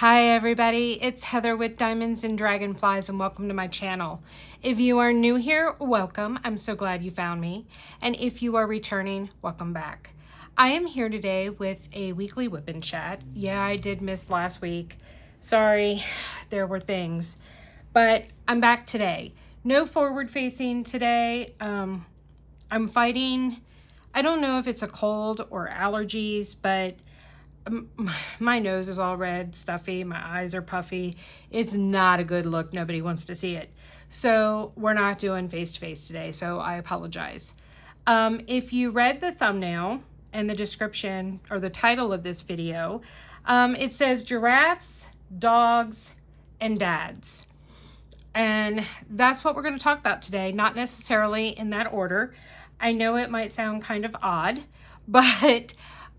Hi everybody, it's Heather with Diamonds and Dragonflies and welcome to my channel. If you are new here, welcome. I'm so glad you found me. And if you are returning, welcome back. I am here today with a weekly whip and chat. Yeah, I did miss last week. Sorry, there were things. But I'm back today. No forward facing today. I'm fighting, I don't know if it's a cold or allergies, but my nose is all red, stuffy, my eyes are puffy. It's not a good look. Nobody wants to see it. So we're not doing face-to-face today, so I apologize. If you read the thumbnail and the description or the title of this video, it says giraffes, dogs, and dads. And that's what we're going to talk about today, not necessarily in that order. I know it might sound kind of odd, but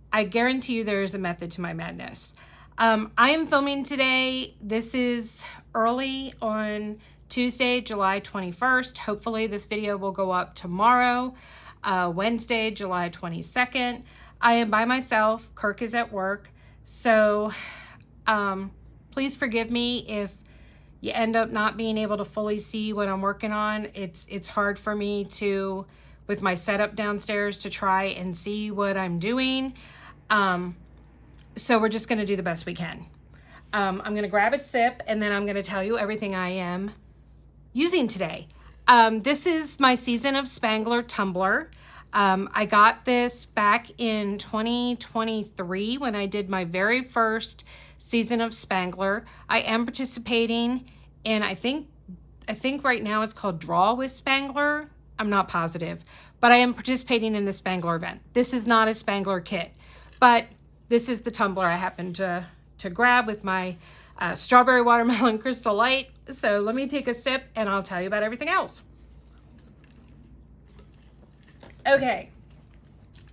I guarantee you there is a method to my madness. I am filming today. This is early on Tuesday, July 21st. Hopefully this video will go up tomorrow, Wednesday, July 22nd. I am by myself. Kirk is at work. So please forgive me if you end up not being able to fully see what I'm working on. It's hard for me to, with my setup downstairs, to try and see what I'm doing. So we're just going to do the best we can. I'm going to grab a sip and then I'm going to tell you everything I am using today. This is my Season of Spangler tumbler. I got this back in 2023 when I did my very first Season of Spangler. I am participating in, I think right now it's called Draw with Spangler. I'm not positive, but I am participating in the Spangler event. This is not a Spangler kit. But this is the tumbler I happened to grab with my strawberry watermelon crystal light. So let me take a sip and I'll tell you about everything else. Okay,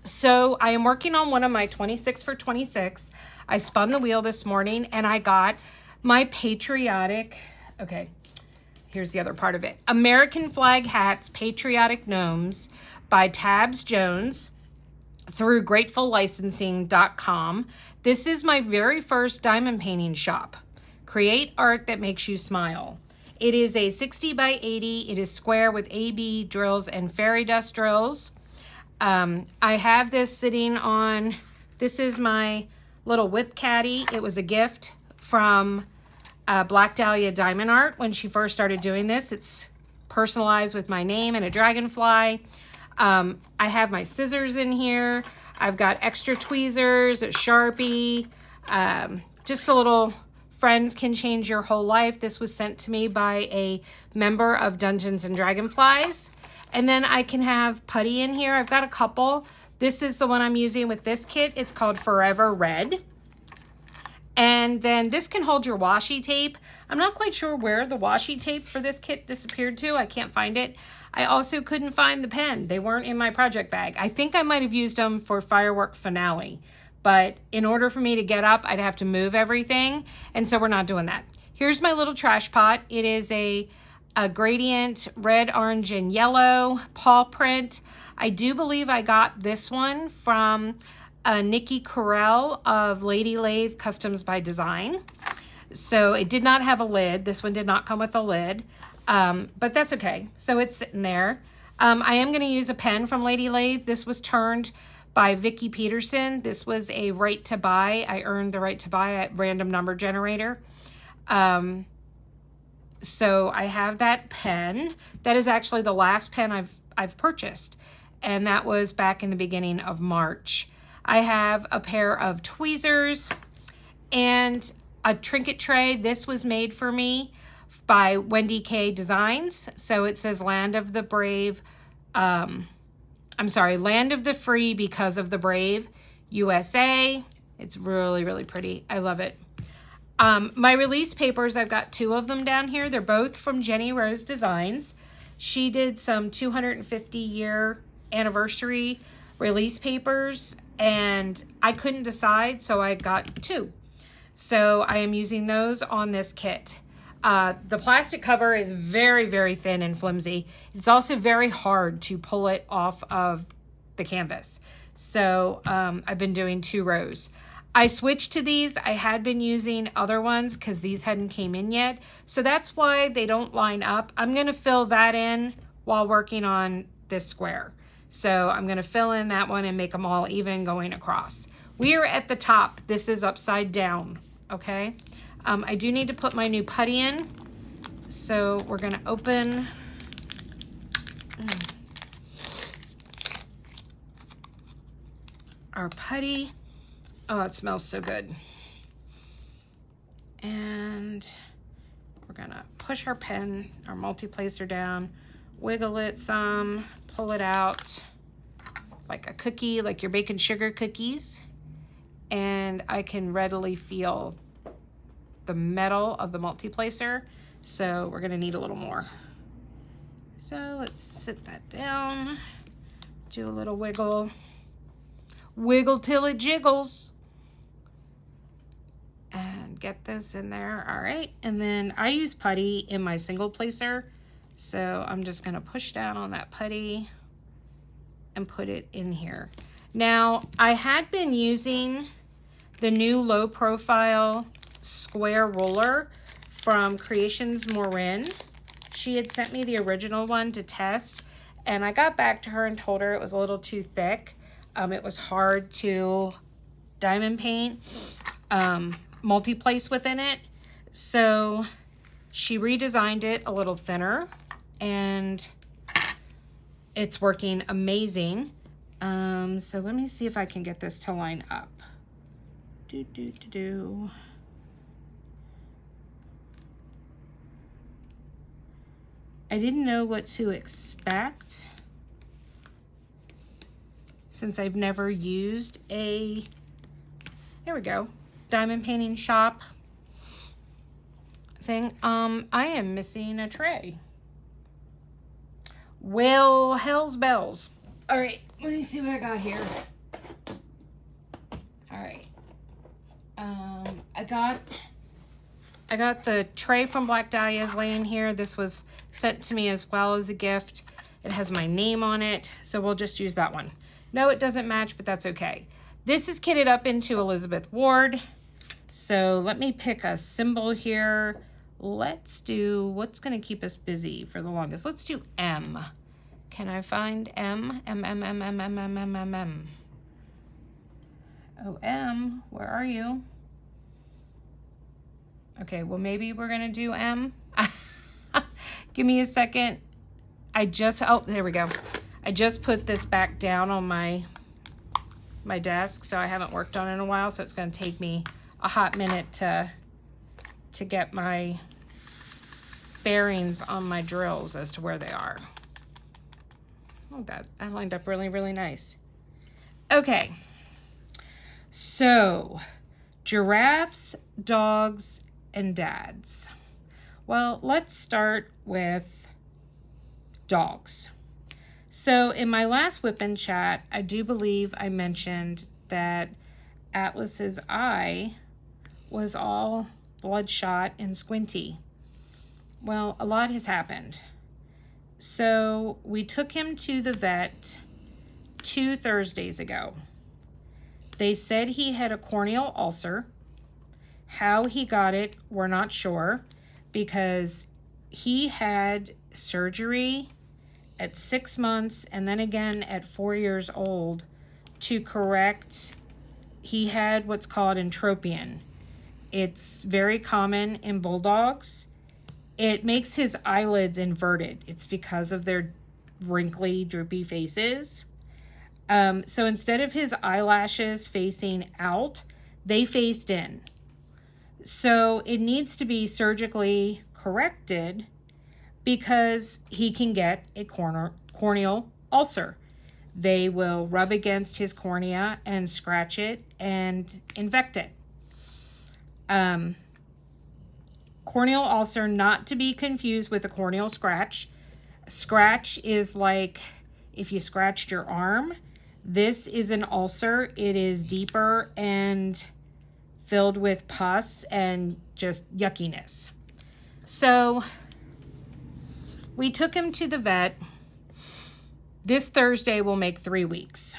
so I am working on one of my 26 for 26. I spun the wheel this morning and I got my patriotic, okay, here's the other part of it. American Flag Hats Patriotic Gnomes by Tabs Jones through GratefulLicensing.com. This is my very first diamond painting shop. Create art that makes you smile. It is a 60 by 80. It is square with AB drills and fairy dust drills. I have this sitting on, this is my little whip caddy. It was a gift from Black Dahlia Diamond Art when she first started doing this. It's personalized with my name and a dragonfly. I have my scissors in here. I've got extra tweezers, a Sharpie, just a little friends can change your whole life. This was sent to me by a member of Dungeons and Dragonflies. And then I can have putty in here. I've got a couple. This is the one I'm using with this kit. It's called Forever Red. And then this can hold your washi tape. I'm not quite sure where the washi tape for this kit disappeared to. I can't find it. I also couldn't find the pen. They weren't in my project bag. I think I might have used them for Firework Finale, but in order for me to get up, I'd have to move everything, and so we're not doing that. Here's my little trash pot. It is a gradient red, orange, and yellow paw print. I do believe I got this one from Nikki Correll of Lathe Customs by Design. So it did not have a lid. This one did not come with a lid. But that's okay. So it's sitting there. I am going to use a pen from Lady Lathe. This was turned by Vicki Peterson. This was a right to buy. I earned the right to buy at Random Number Generator. So I have that pen. That is actually the last pen I've purchased. And that was back in the beginning of March. I have a pair of tweezers and a trinket tray. This was made for me by WendyK Designs. So it says Land of the Brave, Land of the Free because of the Brave, USA. It's really, really pretty. I love it. My release papers, I've got two of them down here. They're both from JeniRose Designs. She did some 250-year anniversary release papers, and I couldn't decide, so I got two. So I am using those on this kit. The plastic cover is very, very thin and flimsy. It's also very hard to pull it off of the canvas. So I've been doing 2 rows. I switched to these. I had been using other ones because these hadn't came in yet. So that's why they don't line up. I'm going to fill that in while working on this square. So I'm going to fill in that one and make them all even going across. We are at the top. This is upside down, okay? I do need to put my new putty in. So we're going to open... our putty. Oh, it smells so good. And we're gonna push our pen, our multi-placer down, wiggle it some, pull it out like a cookie, like you're baking sugar cookies. And I can readily feel the metal of the multi-placer. So we're gonna need a little more. So let's sit that down, do a little wiggle. Wiggle till it jiggles. And get this in there. All right. And then I use putty in my single placer. So I'm just going to push down on that putty and put it in here. Now, I had been using the new low profile square roller from Creations Morin. She had sent me the original one to test. And I got back to her and told her it was a little too thick. It was hard to diamond paint, multi-place within it. So she redesigned it a little thinner and it's working amazing. So let me see if I can get this to line up. I didn't know what to expect, since I've never used a, there we go, diamond painting shop thing. I am missing a tray. Well, hell's bells. All right, let me see what I got here. All right. I got the tray from Black Dahlia's laying here. This was sent to me as well as a gift. It has my name on it, so we'll just use that one. No, it doesn't match, but that's okay. This is kitted up into Elizabeth Ward. So let me pick a symbol here. Let's do, what's gonna keep us busy for the longest? Let's do M. Can I find M? M. Oh, M, where are you? Okay, well, maybe we're gonna do M. Give me a second. Oh, there we go. I just put this back down on my desk, so I haven't worked on it in a while, so it's going to take me a hot minute to get my bearings on my drills as to where they are. Oh, that lined up really, really nice. Okay, so giraffes, dogs, and dads. Well, let's start with dogs. So in my last whip-in chat, I do believe I mentioned that Atlas's eye was all bloodshot and squinty. Well, a lot has happened. So we took him to the vet 2 Thursdays ago. They said he had a corneal ulcer. How he got it, we're not sure, because he had surgery at 6 months and then again at 4 years old to correct. He had what's called entropion. It's very common in bulldogs. It makes his eyelids inverted. It's because of their wrinkly, droopy faces. So instead of his eyelashes facing out, they faced in. So it needs to be surgically corrected because he can get a corneal ulcer. They will rub against his cornea and scratch it and infect it. Corneal ulcer, not to be confused with a corneal scratch. Scratch is like if you scratched your arm. This is an ulcer. It is deeper and filled with pus and just yuckiness. So we took him to the vet. This Thursday will make 3 weeks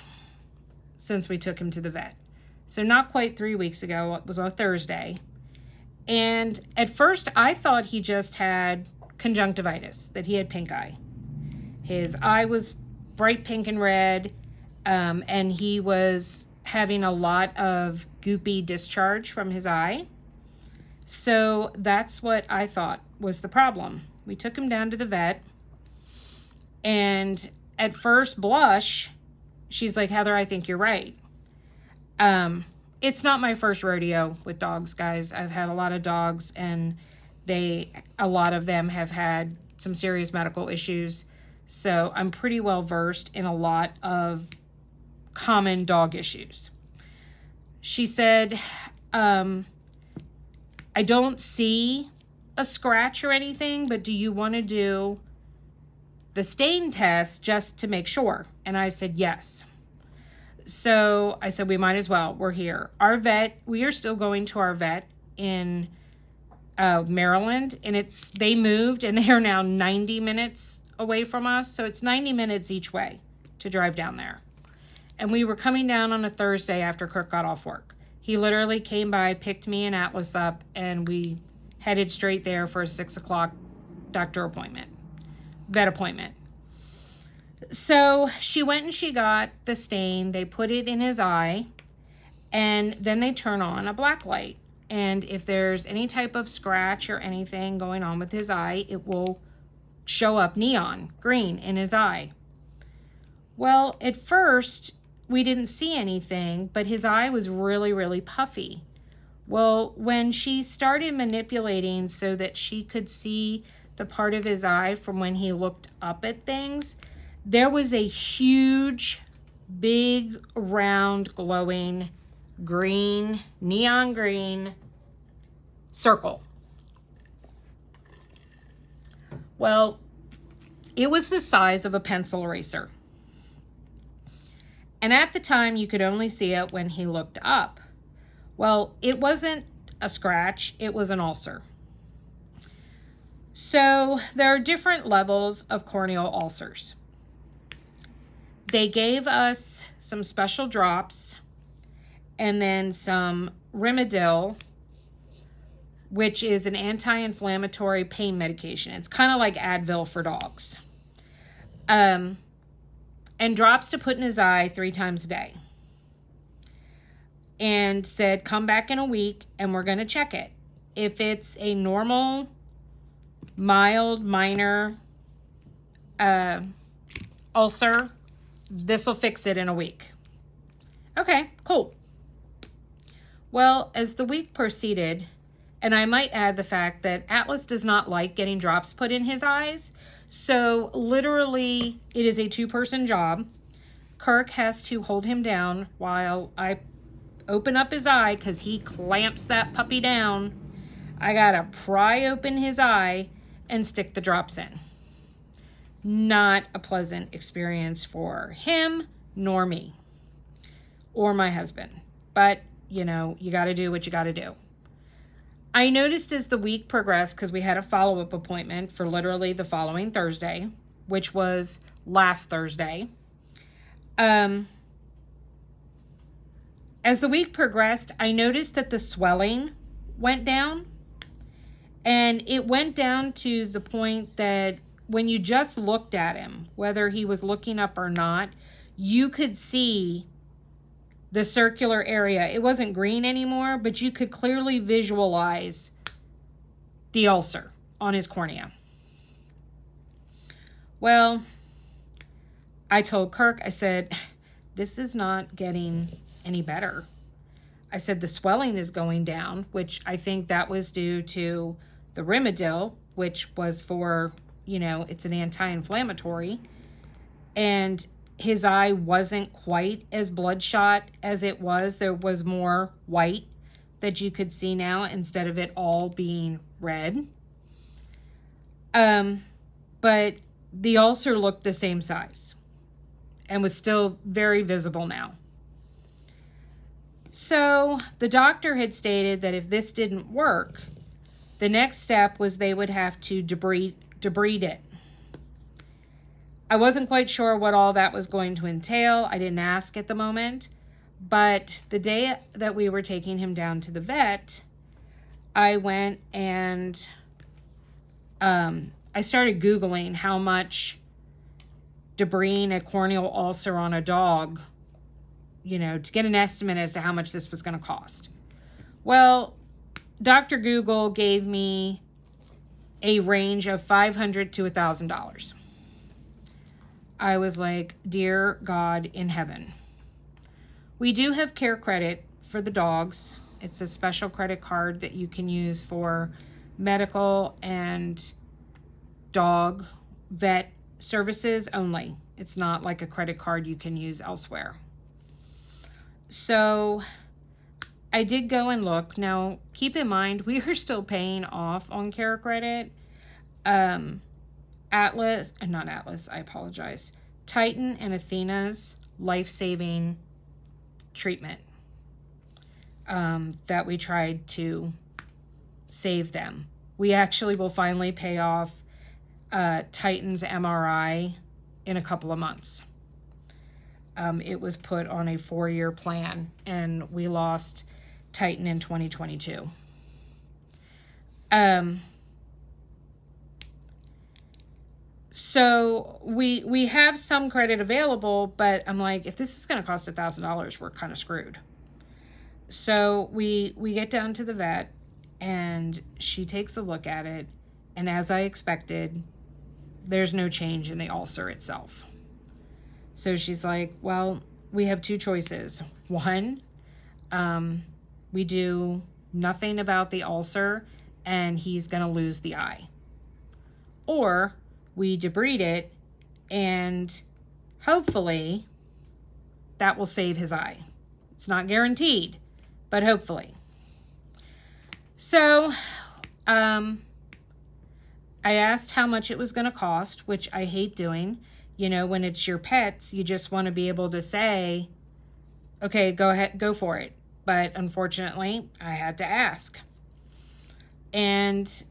since we took him to the vet. So not quite 3 weeks ago. It was on Thursday. And at first I thought he just had conjunctivitis, that he had pink eye. His eye was bright pink and red, and he was having a lot of goopy discharge from his eye. So that's what I thought was the problem. We took him down to the vet, and at first blush, she's like, Heather, I think you're right. It's not my first rodeo with dogs, guys. I've had a lot of dogs, and a lot of them have had some serious medical issues. So I'm pretty well versed in a lot of common dog issues. She said, I don't see a scratch or anything, but do you want to do the stain test just to make sure? And I said, yes. So I said, we might as well. We're here. Our vet, we are still going to our vet in Maryland, and they moved, and they are now 90 minutes away from us. So it's 90 minutes each way to drive down there. And we were coming down on a Thursday after Kirk got off work. He literally came by, picked me and Atlas up, and we headed straight there for a 6 o'clock vet appointment. So she went and she got the stain. They put it in his eye, and then they turn on a black light. And if there's any type of scratch or anything going on with his eye, it will show up neon green in his eye. Well, at first, we didn't see anything, but his eye was really, really puffy. Well, when she started manipulating so that she could see the part of his eye from when he looked up at things, there was a huge, big, round, glowing green, neon green circle. Well, it was the size of a pencil eraser. And at the time, you could only see it when he looked up. Well, it wasn't a scratch, it was an ulcer. So there are different levels of corneal ulcers. They gave us some special drops and then some Rimadyl, which is an anti-inflammatory pain medication. It's kind of like Advil for dogs. And drops to put in his eye 3 times a day. And said, come back in a week and we're going to check it. If it's a normal, mild, minor ulcer, this will fix it in a week. Okay, cool. Well, as the week proceeded, and I might add the fact that Atlas does not like getting drops put in his eyes. So literally, it is a 2-person job. Kirk has to hold him down while I open up his eye because he clamps that puppy down. I gotta pry open his eye and stick the drops in. Not a pleasant experience for him nor me or my husband. But, you know, you gotta do what you gotta do. I noticed as the week progressed, because we had a follow-up appointment for literally the following Thursday, which was last Thursday. As the week progressed, I noticed that the swelling went down. And it went down to the point that when you just looked at him, whether he was looking up or not, you could see the circular area. It wasn't green anymore, but you could clearly visualize the ulcer on his cornea. Well, I told Kirk, I said, this is not getting any better. I said, the swelling is going down, which I think that was due to the Rimadyl, which was for, you know, it's an anti-inflammatory. And his eye wasn't quite as bloodshot as it was. There was more white that you could see now instead of it all being red. But the ulcer looked the same size and was still very visible now. So the doctor had stated that if this didn't work, the next step was they would have to debride it. I wasn't quite sure what all that was going to entail. I didn't ask at the moment, But the day that we were taking him down to the vet, I went and I started Googling how much debriding a corneal ulcer on a dog, you know, to get an estimate as to how much this was going to cost. Well, Dr. Google gave me a range of $500 to $1,000. I was like, dear God in heaven. We do have care credit for the dogs. It's a special credit card that you can use for medical and dog vet services only. It's not like a credit card you can use elsewhere. So I did go and look. Now, keep in mind, we are still paying off on care credit. Titan and Athena's life-saving treatment that we tried to save them. We actually will finally pay off Titan's MRI in a couple of months. It was put on a 4-year plan, and we lost Titan in 2022. So we have some credit available, but I'm like, if this is going to cost $1,000, we're kind of screwed. So we get down to the vet, and she takes a look at it, and as I expected, there's no change in the ulcer itself. So she's like, well, we have two choices. One, we do nothing about the ulcer, and he's going to lose the eye. Or we debride it, and hopefully that will save his eye. It's not guaranteed, but hopefully. So I asked how much it was going to cost, which I hate doing. You know, when it's your pets, you just want to be able to say, okay, go ahead, go for it. But unfortunately, I had to ask. And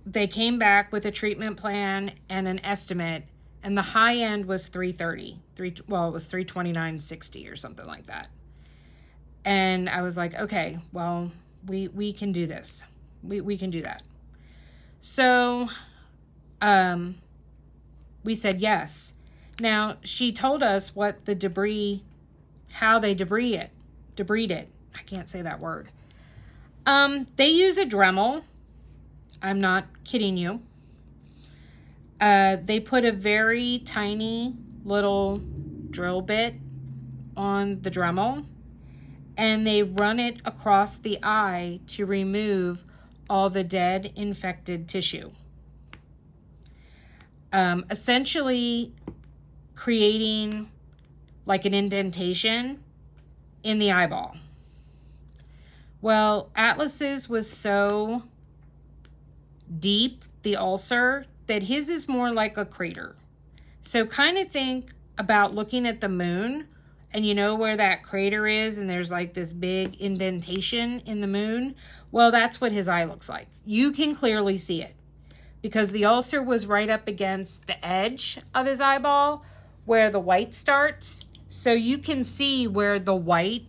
they came back with a treatment plan and an estimate, and the high end was $330. It was $329.60 or something like that. And I was like, okay, well, we can do this. We can do that. So we said yes. Now, she told us what the debris, how they debride it. I can't say that word. They use a Dremel. I'm not kidding you. They put a very tiny little drill bit on the Dremel, and they run it across the eye to remove all the dead infected tissue. Essentially creating like an indentation in the eyeball. Well, Atlas's was so deep, the ulcer, that his is more like a crater. So kind of think about looking at the moon, and you know where that crater is, and there's like this big indentation in the moon. Well, that's what his eye looks like. You can clearly see it because the ulcer was right up against the edge of his eyeball where the white starts. So you can see where the white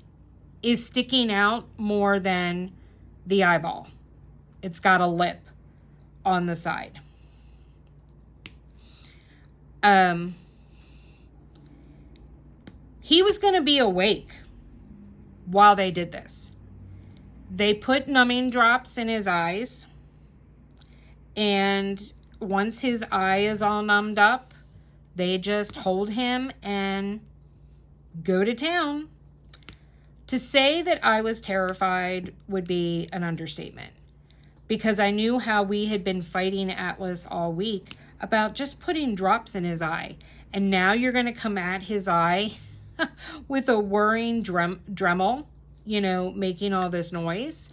is sticking out more than the eyeball. It's got a lip on the side. He was going to be awake while they did this. They put numbing drops in his eyes, and once his eye is all numbed up, they just hold him and go to town. To say that I was terrified would be an understatement, because I knew how we had been fighting Atlas all week about just putting drops in his eye. And now you're going to come at his eye with a whirring Dremel, you know, making all this noise.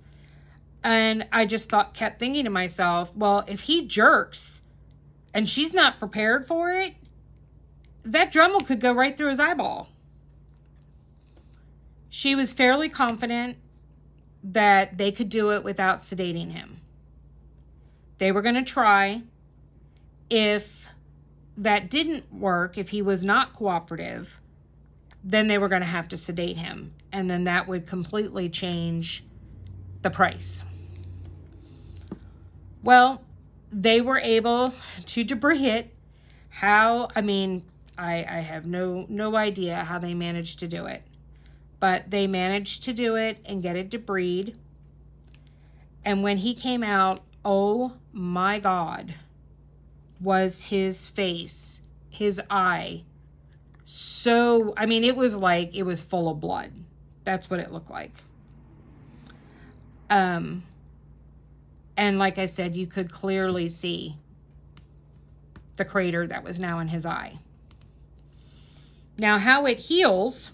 And I just kept thinking to myself, well, if he jerks and she's not prepared for it, that Dremel could go right through his eyeball. She was fairly confident that they could do it without sedating him. They were going to try. If that didn't work, if he was not cooperative, then they were going to have to sedate him. And then that would completely change the price. Well, they were able to debris it. How, I mean, I have no idea how they managed to do it. But they managed to do it and get it debrided. And when he came out, oh my God, was his face, his eye, so, I mean, it was like, it was full of blood. That's what it looked like. And like I said, you could clearly see the crater that was now in his eye. Now, how it heals,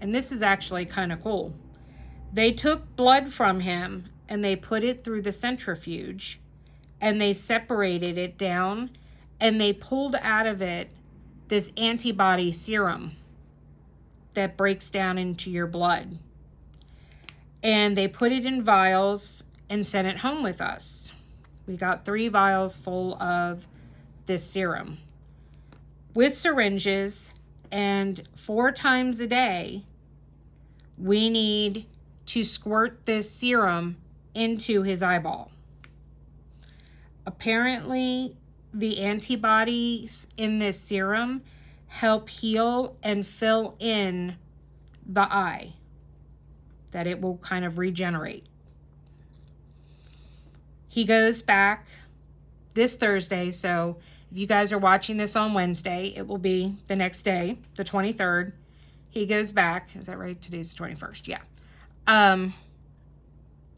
and this is actually kind of cool. They took blood from him and they put it through the centrifuge and they separated it down and they pulled out of it this antibody serum that breaks down into your blood. And they put it in vials and sent it home with us. We got 3 vials full of this serum with syringes, and 4 times a day we need to squirt this serum into his eyeball. Apparently, the antibodies in this serum help heal and fill in the eye, that it will kind of regenerate. He goes back this Thursday, so if you guys are watching this on Wednesday, it will be the next day, the 23rd. He goes back. Is that right? Today's the 21st. Yeah.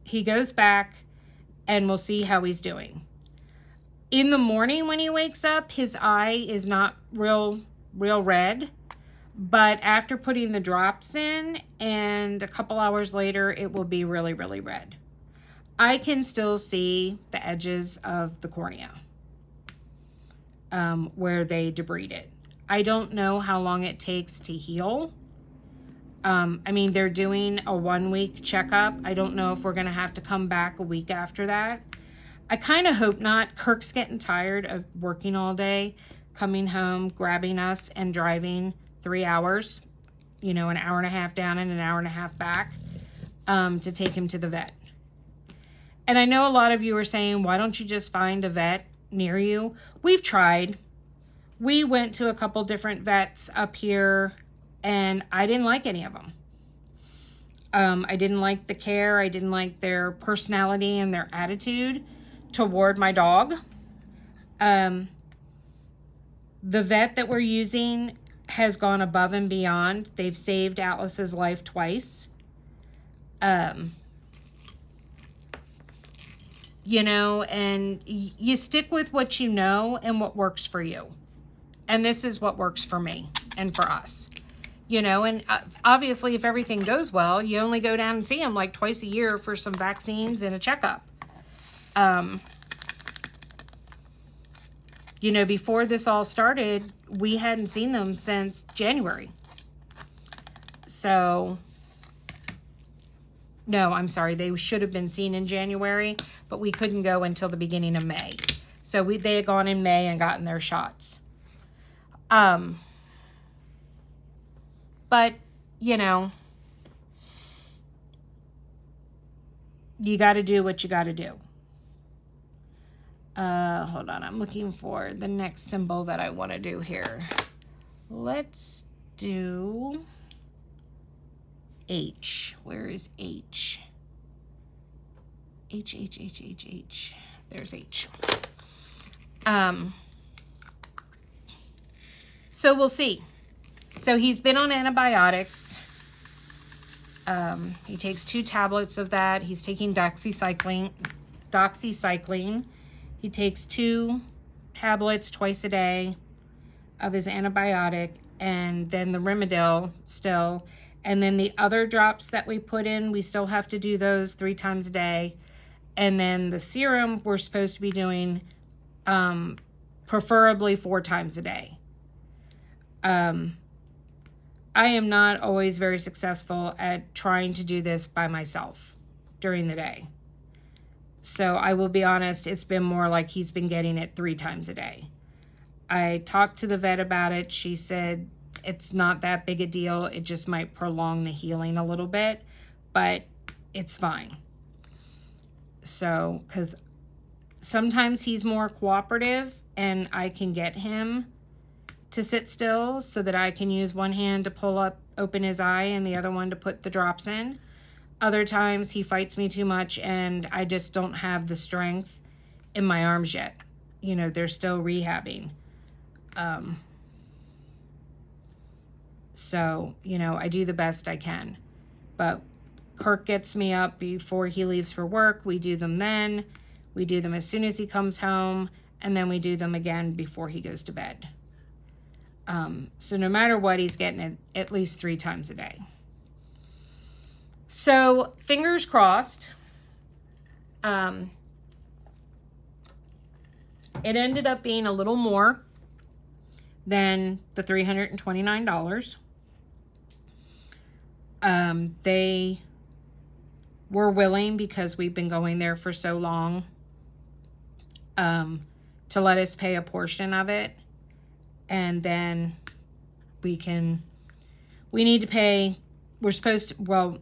He goes back and we'll see how he's doing. In the morning when he wakes up, his eye is not real red. But after putting the drops in and a couple hours later, it will be really red. I can still see the edges of the cornea where they debrided it. I don't know how long it takes to heal. I mean, they're doing a 1-week checkup. I don't know if we're going to have to come back a week after that. I kind of hope not. Kirk's getting tired of working all day, coming home, grabbing us, and driving 3 hours, you know, an hour and a half down and an hour and a half back to take him to the vet. And I know a lot of you are saying, why don't you just find a vet near you? We've tried. We went to a couple different vets up here, and I didn't like any of them. I didn't like the care. I didn't like their personality and their attitude toward my dog. The vet that we're using has gone above and beyond. They've saved Atlas's life twice. You know, and you stick with what you know and what works for you. And this is what works for me and for us. You know, and obviously if everything goes well, you only go down and see him like twice a year for some vaccines and a checkup. You know, before this all started, we hadn't seen them since January. So, no, I'm sorry. They should have been seen in January, but we couldn't go until the beginning of May. So they had gone in May and gotten their shots. But, you know, you got to do what you got to do. Hold on. I'm looking for the next symbol that I want to do here. Let's do H. Where is H? H. There's H. So we'll see. So he's been on antibiotics. He takes 2 tablets of that. He's taking doxycycline. He takes 2 tablets twice a day of his antibiotic, and then the Rimadyl still. And then the other drops that we put in, we still have to do those 3 times a day. And then the serum, we're supposed to be doing preferably 4 times a day. I am not always very successful at trying to do this by myself during the day. So I will be honest, it's been more like he's been getting it 3 times a day. I talked to the vet about it. She said It's not that big a deal. It just might prolong the healing a little bit, but it's fine. So, because sometimes he's more cooperative and I can get him to sit still so that I can use one hand to open his eye and the other one to put the drops in. Other times he fights me too much and I just don't have the strength in my arms yet. You know, they're still rehabbing. So, you know, I do the best I can. But Kirk gets me up before he leaves for work. We do them then. We do them as soon as he comes home. And then we do them again before he goes to bed. So no matter what, he's getting it at least 3 times a day. So fingers crossed. It ended up being a little more than the $329. They were willing, because we've been going there for so long, to let us pay a portion of it. And then we need to pay, the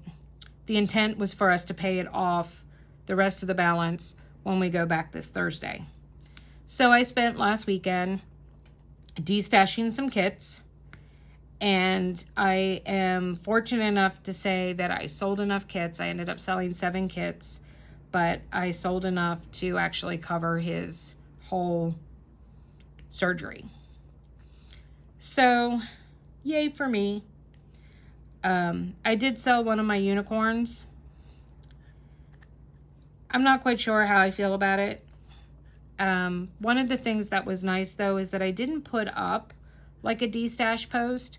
intent was for us to pay it off, the rest of the balance, when we go back this Thursday. So I spent last weekend destashing some kits, and I am fortunate enough to say that I sold enough kits. I ended up selling 7 kits, but I sold enough to actually cover his whole surgery. So, yay for me. I did sell one of my unicorns. I'm not quite sure how I feel about it. One of the things that was nice, though, is that I didn't put up like a destash post.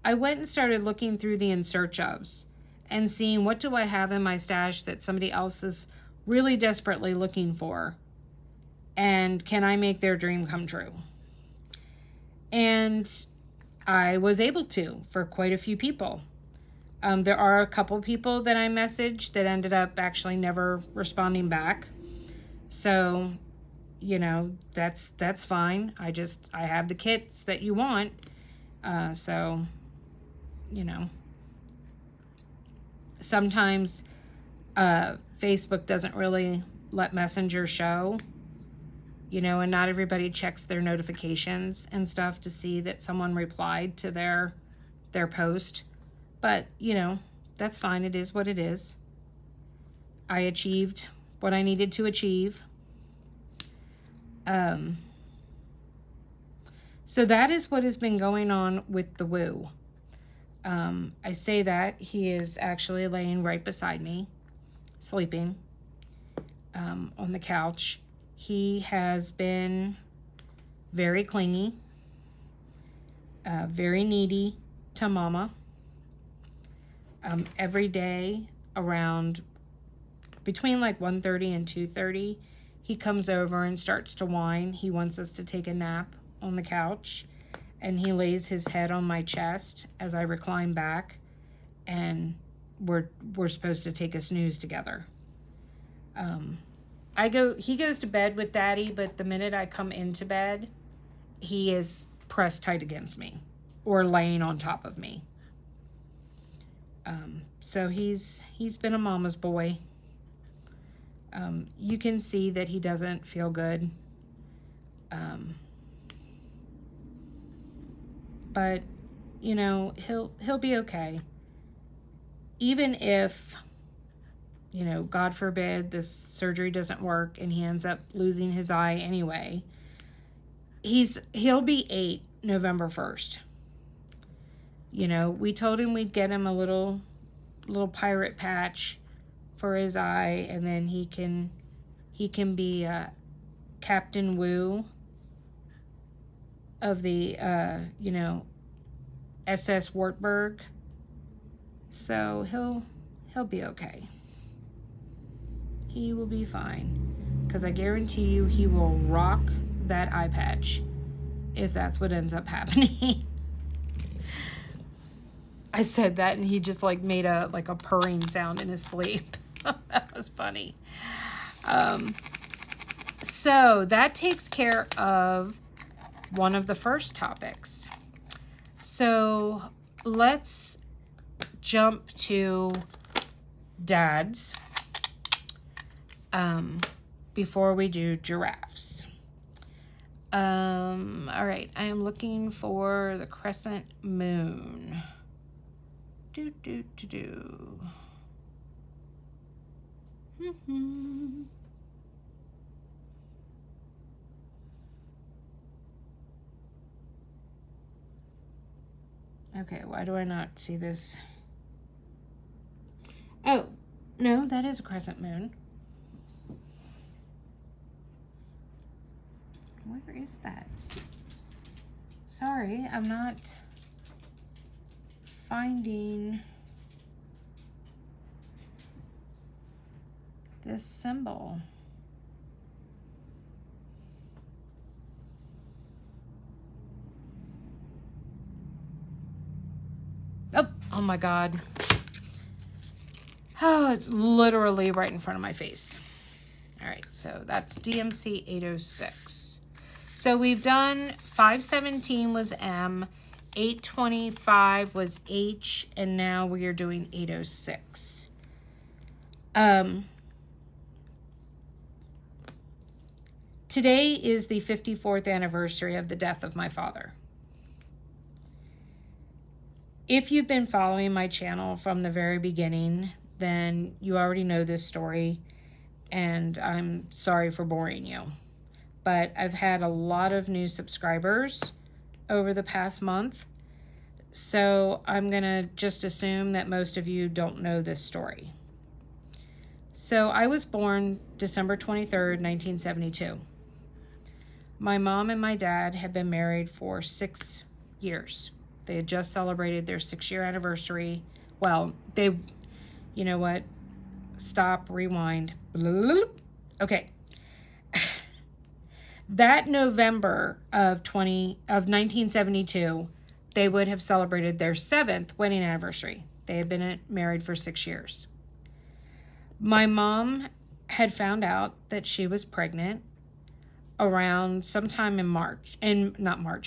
I went and started looking through the in search ofs and seeing what do I have in my stash that somebody else is really desperately looking for, and can I make their dream come true? And I was able to for quite a few people. There are a couple people that I messaged that ended up actually never responding back. So, you know, that's fine. I have the kits that you want. So, you know, sometimes Facebook doesn't really let Messenger show, you know, and not everybody checks their notifications and stuff to see that someone replied to their post. But, you know, that's fine. It is what it is. I achieved what I needed to achieve. So that is what has been going on with the Woo. I say that he is actually laying right beside me, sleeping on the couch. He has been very clingy, very needy to Mama. Every day around between like 1:30 and 2:30, he comes over and starts to whine. He wants us to take a nap on the couch, and he lays his head on my chest as I recline back, and we're supposed to take a snooze together. He goes to bed with Daddy, but the minute I come into bed, he is pressed tight against me or laying on top of me. So he's been a mama's boy. You can see that he doesn't feel good. But, you know, he'll be okay. Even if, you know, God forbid this surgery doesn't work and he ends up losing his eye anyway, he'll be 8 November 1st. You know, we told him we'd get him a little pirate patch for his eye, and then he can be Captain Woo of the you know, SS Waterbug. So he'll be okay. He will be fine, because I guarantee you he will rock that eye patch if that's what ends up happening. I said that and he just like made a purring sound in his sleep. That was funny. So that takes care of one of the first topics. So let's jump to Dad's before we do giraffes. All right, I am looking for the crescent moon. Okay, why do I not see this? Oh, no, that is a crescent moon. Where is that? Sorry, I'm not finding this symbol. Oh my God. Oh, it's literally right in front of my face. All right, so that's DMC 806. So we've done 517 was M, 825 was H, and now we are doing 806. Today is the 54th anniversary of the death of my father. If you've been following my channel from the very beginning, then you already know this story, and I'm sorry for boring you. But I've had a lot of new subscribers over the past month, so I'm going to just assume that most of you don't know this story. So I was born December 23rd, 1972. My mom and my dad had been married for 6 years. They had just celebrated their 6-year anniversary. Well, you know what? Stop, rewind. Okay. That November of 1972, they would have celebrated their 7th wedding anniversary. They had been married for 6 years. My mom had found out that she was pregnant around sometime in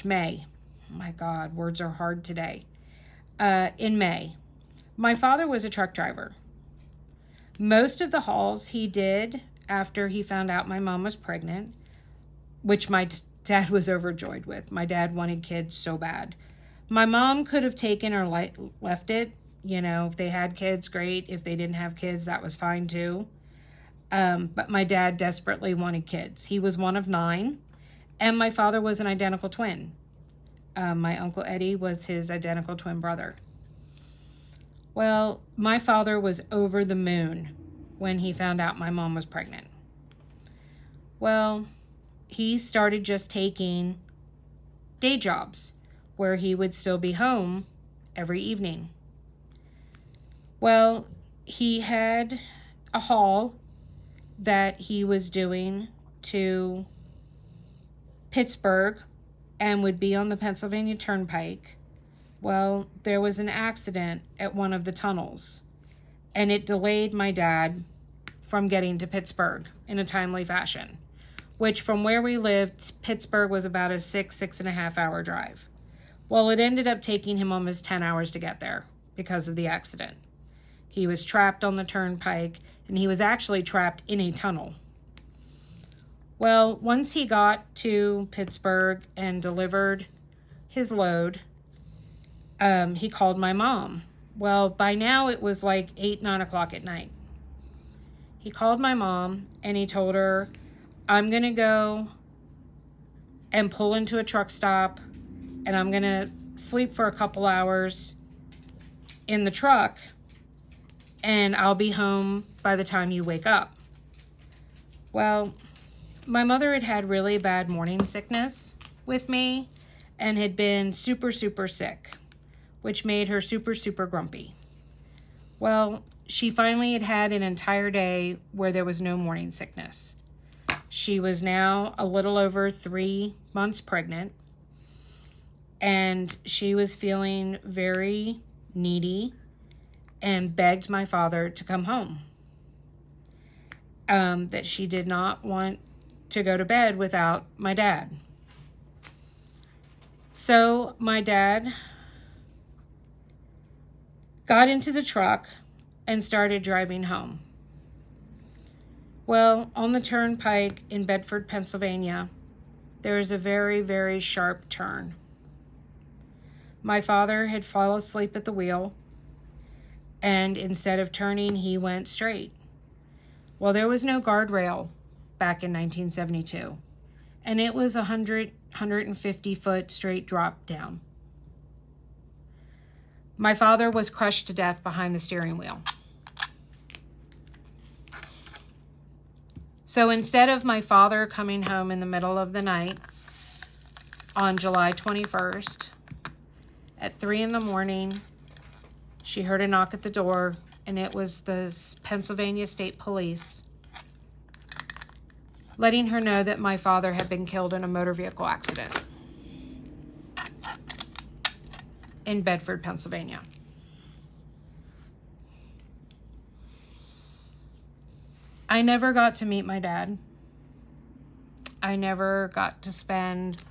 May. Oh my God, words are hard today. In May. My father was a truck driver. Most of the hauls he did after he found out my mom was pregnant, which my dad was overjoyed with. My dad wanted kids so bad. My mom could have taken or left it. You know, if they had kids, great. If they didn't have kids, that was fine too. But my dad desperately wanted kids. He was one of 9, and my father was an identical twin. My Uncle Eddie was his identical twin brother. Well, my father was over the moon when he found out my mom was pregnant. Well, he started just taking day jobs where he would still be home every evening. Well, he had a haul that he was doing to Pittsburgh and would be on the Pennsylvania Turnpike. Well, there was an accident at one of the tunnels, and it delayed my dad from getting to Pittsburgh in a timely fashion, which from where we lived, Pittsburgh was about a 6.5 hour drive. Well, it ended up taking him almost 10 hours to get there because of the accident. He was trapped on the turnpike, and he was actually trapped in a tunnel. Well, once he got to Pittsburgh and delivered his load, he called my mom. Well, by now it was like 8, 9 o'clock at night. He called my mom and he told her, I'm going to go and pull into a truck stop, and I'm going to sleep for a couple hours in the truck, and I'll be home by the time you wake up. Well, my mother had had really bad morning sickness with me and had been super, super sick, which made her super, super grumpy. Well, she finally had had an entire day where there was no morning sickness. She was now a little over 3 months pregnant, and she was feeling very needy and begged my father to come home. That she did not want to go to bed without my dad. So my dad got into the truck, and started driving home. Well, on the turnpike in Bedford, Pennsylvania, there is a very, very sharp turn. My father had fallen asleep at the wheel, and instead of turning, he went straight. Well, there was no guardrail back in 1972, and it was 150-foot straight drop down. My father was crushed to death behind the steering wheel. So instead of my father coming home in the middle of the night on July 21st at 3 in the morning, she heard a knock at the door, and it was the Pennsylvania State Police letting her know that my father had been killed in a motor vehicle accident in Bedford, Pennsylvania. I never got to meet my dad. I never got to spend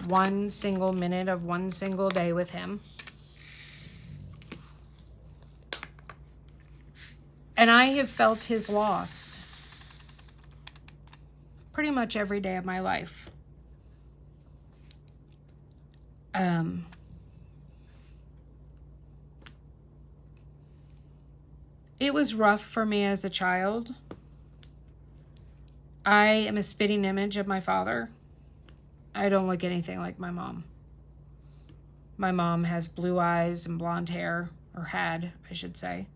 one single minute of one single day with him. And I have felt his loss pretty much every day of my life. It was rough for me as a child. I am a spitting image of my father. I don't look anything like my mom. My mom has blue eyes and blonde hair, or had, I should say.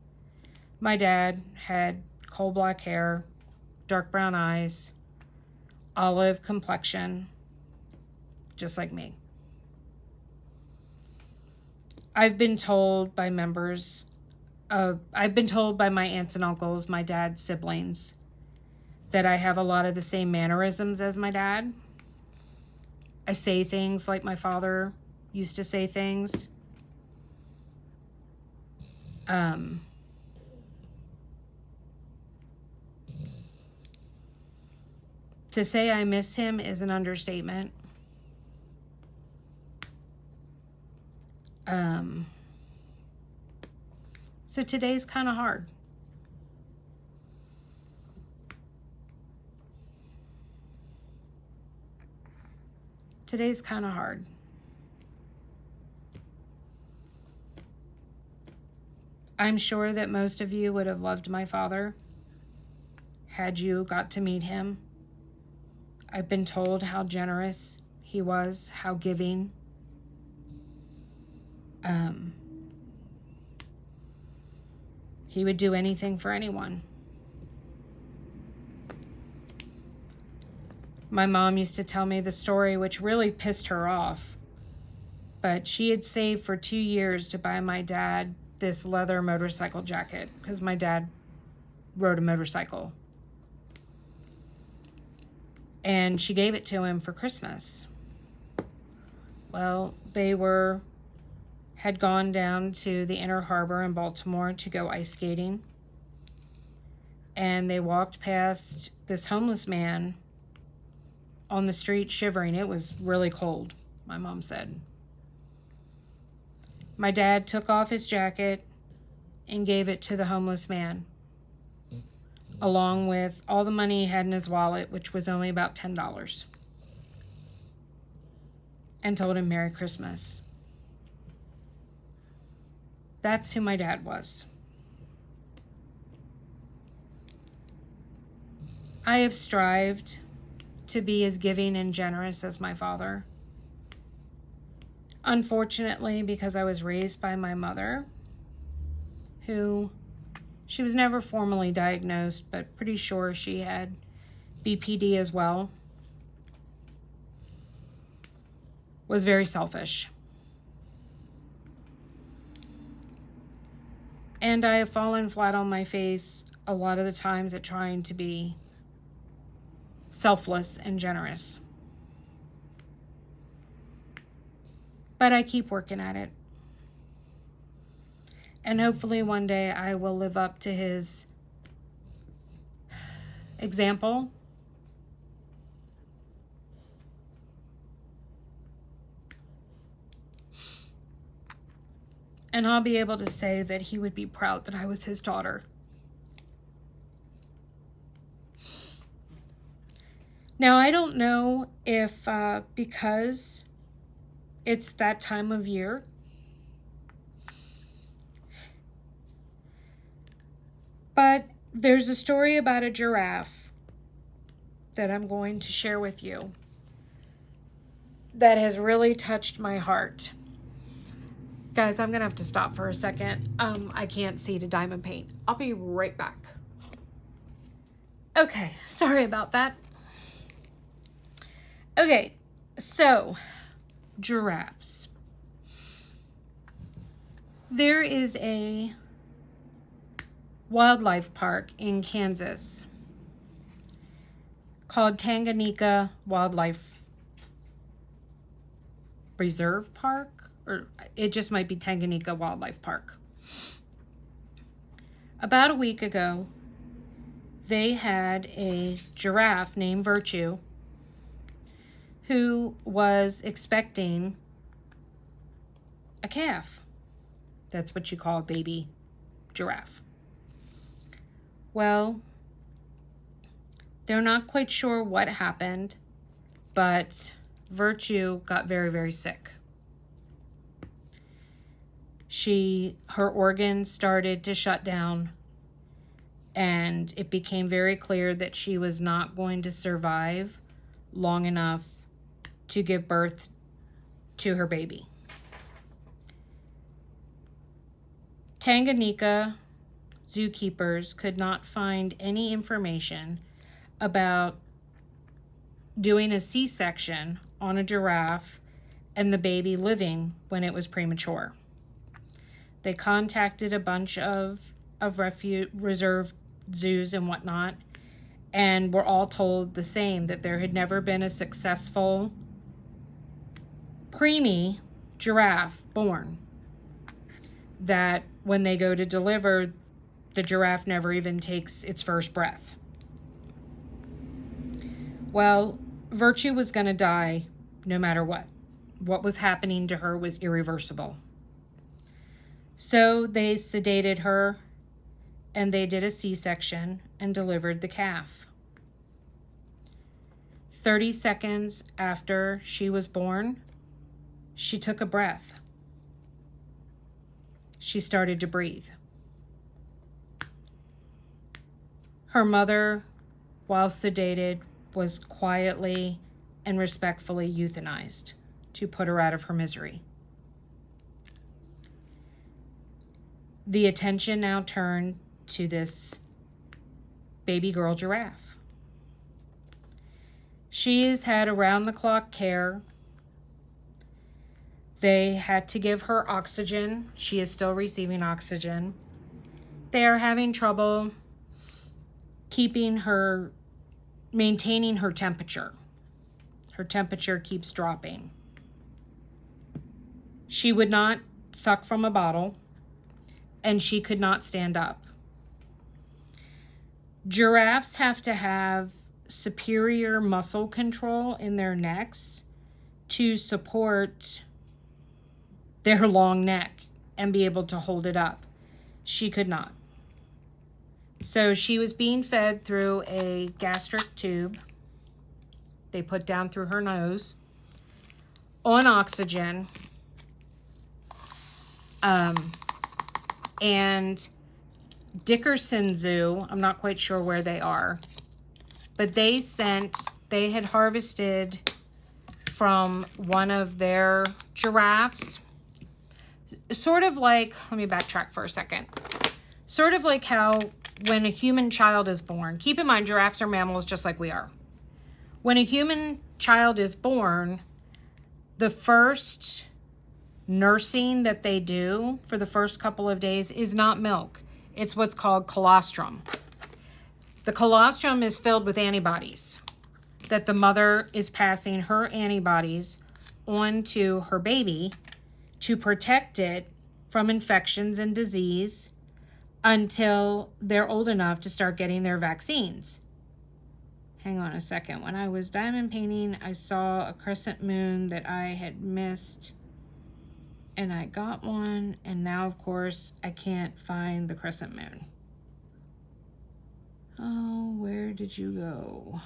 My dad had coal black hair, dark brown eyes, olive complexion, just like me. I've been told by my aunts and uncles, my dad's siblings, that I have a lot of the same mannerisms as my dad. I say things like my father used to say things. To say I miss him is an understatement. So today's kind of hard. Today's kind of hard. I'm sure that most of you would have loved my father had you got to meet him. I've been told how generous he was, how giving. He would do anything for anyone. My mom used to tell me the story, which really pissed her off. But she had saved for 2 years to buy my dad this leather motorcycle jacket because my dad rode a motorcycle. And she gave it to him for Christmas. Well, they had gone down to the Inner Harbor in Baltimore to go ice skating. And they walked past this homeless man on the street shivering. It was really cold, my mom said. My dad took off his jacket and gave it to the homeless man, along with all the money he had in his wallet, which was only about $10, and told him Merry Christmas. That's who my dad was. I have strived to be as giving and generous as my father. Unfortunately, because I was raised by my mother, she was never formally diagnosed, but pretty sure she had BPD as well, was very selfish. And I have fallen flat on my face a lot of the times at trying to be selfless and generous. But I keep working at it. And hopefully one day I will live up to his example. And I'll be able to say that he would be proud that I was his daughter. Now, I don't know if because it's that time of year, but there's a story about a giraffe that I'm going to share with you that has really touched my heart. Guys, I'm gonna have to stop for a second. I can't see to diamond paint. I'll be right back. Okay, sorry about that. Okay, so giraffes. There is a wildlife park in Kansas called Tanganyika Wildlife Reserve Park, or it just might be Tanganyika Wildlife Park. About a week ago, they had a giraffe named Virtue who was expecting a calf. That's what you call a baby giraffe. Well, they're not quite sure what happened, but Virtue got very, very sick. Her organs started to shut down, and it became very clear that she was not going to survive long enough to give birth to her baby. Tanganyika zookeepers could not find any information about doing a C-section on a giraffe and the baby living when it was premature. They contacted a bunch of reserve zoos and whatnot, and were all told the same, that there had never been a successful preemie giraffe born. That when they go to deliver, the giraffe never even takes its first breath. Well, Virtue was going to die no matter what. What was happening to her was irreversible. So they sedated her, and they did a C-section and delivered the calf. 30 seconds after she was born, she took a breath. She started to breathe. Her mother, while sedated, was quietly and respectfully euthanized to put her out of her misery. The attention now turned to this baby girl giraffe. She has had around-the-clock care. They had to give her oxygen. She is still receiving oxygen. They are having trouble maintaining her temperature. Her temperature keeps dropping. She would not suck from a bottle, and she could not stand up. Giraffes have to have superior muscle control in their necks to support their long neck and be able to hold it up. She could not. So she was being fed through a gastric tube they put down through her nose on oxygen. And Dickerson Zoo, I'm not quite sure where they are, but they had harvested from one of their giraffes, sort of like, let me backtrack for a second, sort of like how when a human child is born, keep in mind giraffes are mammals just like we are. When a human child is born, the first nursing that they do for the first couple of days is not milk. It's what's called colostrum. The colostrum is filled with antibodies that the mother is passing her antibodies on to her baby to protect it from infections and disease until they're old enough to start getting their vaccines. Hang on a second. When I was diamond painting, I saw a crescent moon that I had missed, And I got one, and now, of course, I can't find the crescent moon. Oh, where did you go?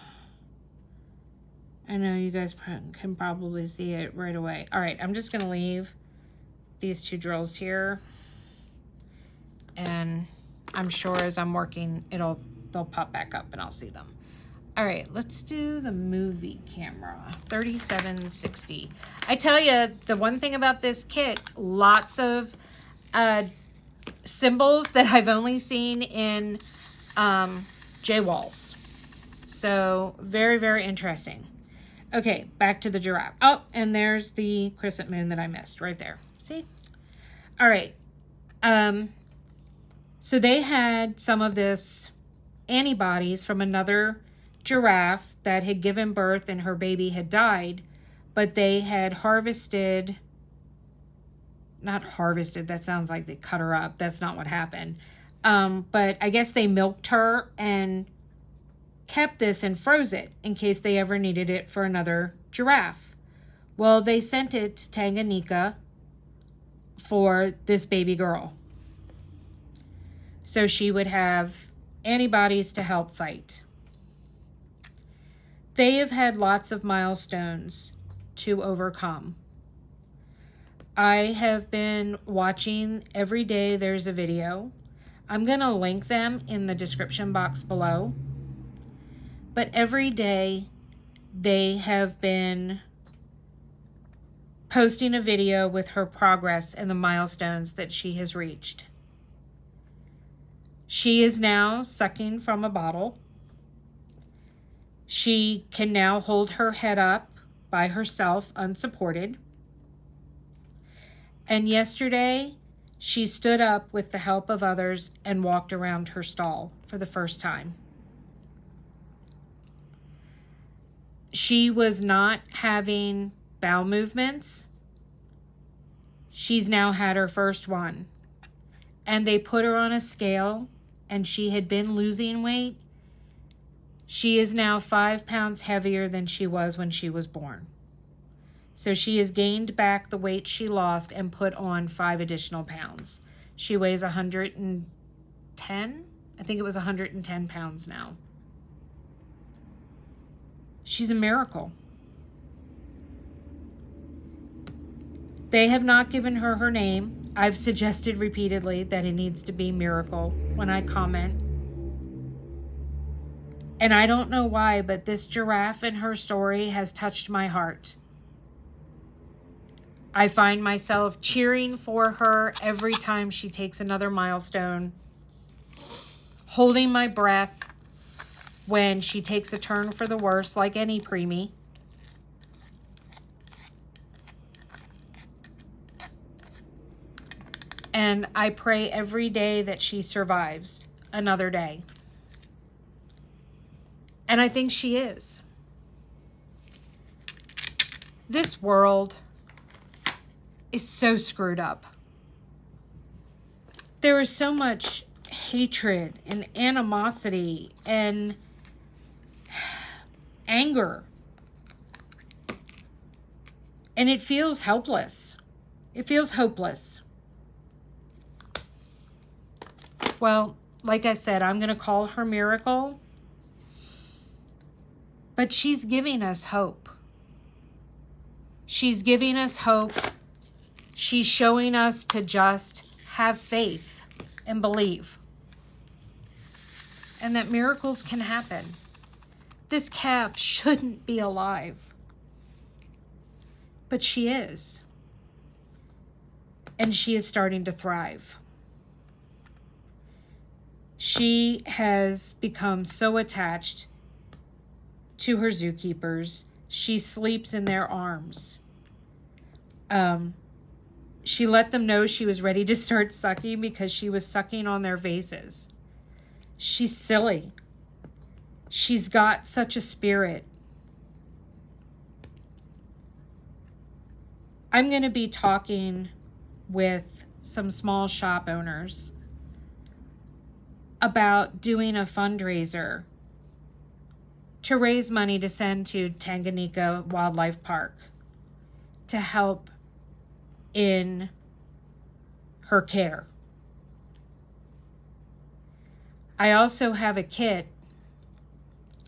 I know you guys can probably see it right away. All right, I'm just going to leave these two drills here. And I'm sure as I'm working, they'll pop back up and I'll see them. All right, let's do the movie camera, 3760. I tell you, the one thing about this kit, lots of symbols that I've only seen in J-Walls. So very, very interesting. Okay, back to the giraffe. Oh, and there's the crescent moon that I missed right there. See? All right. So they had some of this antibodies from another giraffe that had given birth and her baby had died, but they had harvested, not harvested, that sounds like they cut her up. That's not what happened. But I guess they milked her and kept this and froze it in case they ever needed it for another giraffe. Well, they sent it to Tanganyika for this baby girl, so she would have antibodies to help fight. They have had lots of milestones to overcome. I have been watching every day. There's a video. I'm going to link them in the description box below. But every day they have been posting a video with her progress and the milestones that she has reached. She is now sucking from a bottle. She can now hold her head up by herself, unsupported. And yesterday, she stood up with the help of others and walked around her stall for the first time. She was not having bowel movements. She's now had her first one. And they put her on a scale, and she had been losing weight. She is now 5 pounds heavier than she was when she was born. So she has gained back the weight she lost and put on 5 additional pounds. She weighs 110. I think it was 110 pounds now. She's a miracle. They have not given her her name. I've suggested repeatedly that it needs to be Miracle when I comment. And I don't know why, but this giraffe and her story has touched my heart. I find myself cheering for her every time she takes another milestone, holding my breath when she takes a turn for the worse, like any preemie. And I pray every day that she survives another day. And I think she is. This world is so screwed up. There is so much hatred and animosity and anger. And it feels helpless. It feels hopeless. Well, like I said, I'm going to call her Miracle. But she's giving us hope. She's giving us hope. She's showing us to just have faith and believe. And that miracles can happen. This calf shouldn't be alive. But she is. And she is starting to thrive. She has become so attached to her zookeepers. She sleeps in their arms. She let them know she was ready to start sucking because she was sucking on their vases. She's silly. She's got such a spirit. I'm going to be talking with some small shop owners about doing a fundraiser to raise money to send to Tanganyika Wildlife Park to help in her care. I also have a kit.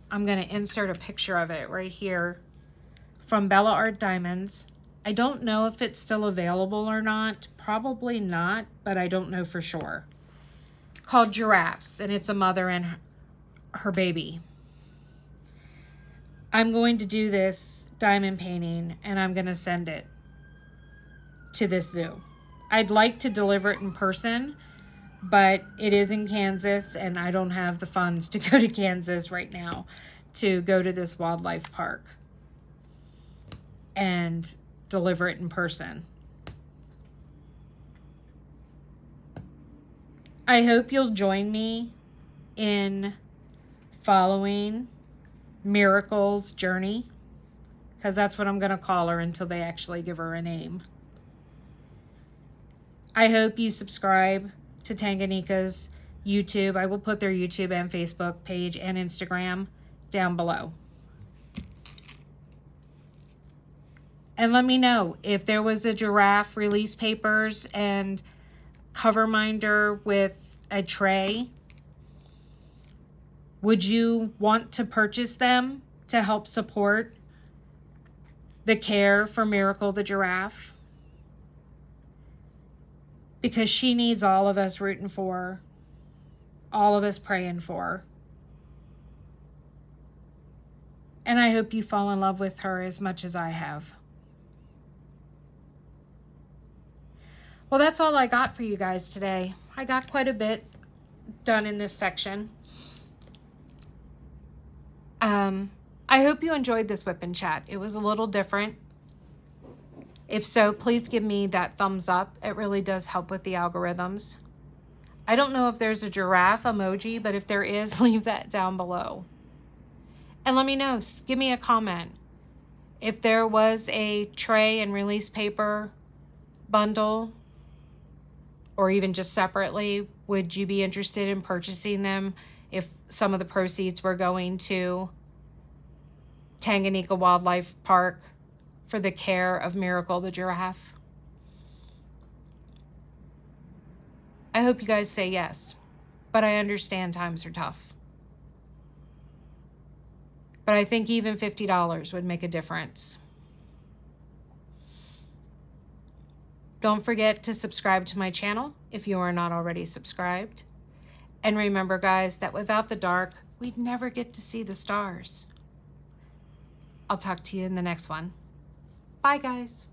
I'm going to insert a picture of it right here from Bella Art Diamonds. I don't know if it's still available or not. Probably not, but I don't know for sure. Called Giraffes, and it's a mother and her baby. I'm going to do this diamond painting, and I'm going to send it to this zoo. I'd like to deliver it in person, but it is in Kansas, and I don't have the funds to go to Kansas right now to go to this wildlife park and deliver it in person. I hope you'll join me in following Miracle's journey, because that's what I'm going to call her until they actually give her a name. I hope you subscribe to Tanganyika's YouTube. I will put their YouTube and Facebook page and Instagram down below. And let me know if there was a giraffe release papers and cover minder with a tray. Would you want to purchase them to help support the care for Miracle the giraffe? Because she needs all of us rooting for her, all of us praying for her. And I hope you fall in love with her as much as I have. Well, that's all I got for you guys today. I got quite a bit done in this section. I hope you enjoyed this whip and chat. It was a little different. If so, please give me that thumbs up. It really does help with the algorithms. I don't know if there's a giraffe emoji, but if there is, leave that down below. And let me know, give me a comment. If there was a tray and release paper bundle, or even just separately, would you be interested in purchasing them if some of the proceeds were going to Tanganyika Wildlife Park for the care of Miracle the giraffe? I hope you guys say yes, but I understand times are tough. But I think even $50 would make a difference. Don't forget to subscribe to my channel if you are not already subscribed. And remember, guys, that without the dark, we'd never get to see the stars. I'll talk to you in the next one. Bye, guys.